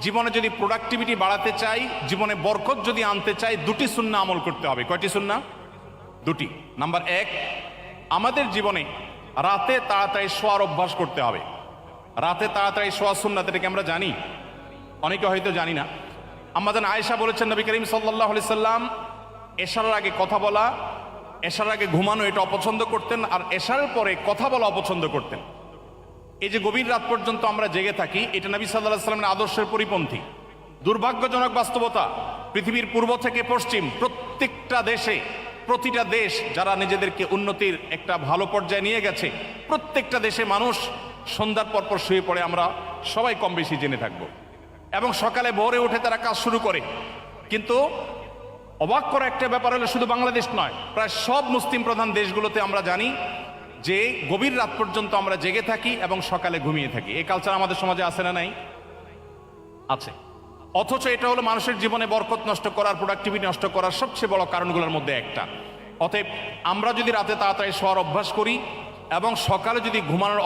জীবনে যদি প্রোডাক্টিভিটি বাড়াতে চাই, জীবনে বরকত যদি আনতে চাই, দুটি সুন্নাহ আমল করতে হবে। কয়টি সুন্নাহ? দুটি। নাম্বার এক, আমাদের জীবনে রাতে তাড়াতাড়ি শোয়ার অভ্যাস করতে হবে। রাতে তাড়াতাড়ি শোয়া সুন্নাত, এটাকে আমরা জানি, অনেকে হয়তো জানি না। আম্মাজান আয়েশা বলেছেন, নবী করিম সাল্লাল্লাহু আলাইহি সাল্লাম এশারের আগে কথা বলা, এশারের আগে ঘুমানো এটা অপছন্দ করতেন, আর এশারের পরে কথা বলা অপছন্দ করতেন। এই যে গভীর রাত পর্যন্ত আমরা জেগে থাকি, এটা নবী সাল্লাল্লাহু আলাইহি সাল্লামের আদর্শের পরিপন্থী। দুর্ভাগ্যজনক বাস্তবতা, পৃথিবীর পূর্ব থেকে পশ্চিম প্রত্যেকটা দেশে, প্রতিটা দেশ যারা নিজেদেরকে উন্নতির একটা ভালো পর্যায়ে নিয়ে গেছে, প্রত্যেকটা দেশে মানুষ সন্ধ্যার পরপর শুয়ে পড়ে, আমরা সবাই কম বেশি জেনে থাকবো, এবং সকালে ভোরে উঠে তারা কাজ শুরু করে। কিন্তু অবাক করা একটা ব্যাপার হলো, শুধু বাংলাদেশ নয়, প্রায় সব মুসলিম প্রধান দেশগুলোতে আমরা জানি যে গভীর রাত পর্যন্ত আমরা জেগে থাকি এবং সকালে ঘুমিয়ে থাকি। এই কালচার আমাদের সমাজে আছে না নাই? আছে। অথচ এটা হলো মানুষের জীবনে বরকত নষ্ট করার, প্রোডাক্টিভিটি নষ্ট করার সবচেয়ে বড় কারণগুলোর মধ্যে একটা। অতএব আমরা যদি রাতে তাড়াতাড়ি শোয়ার অভ্যাস করি এবং সকালে যদি ঘুমানোর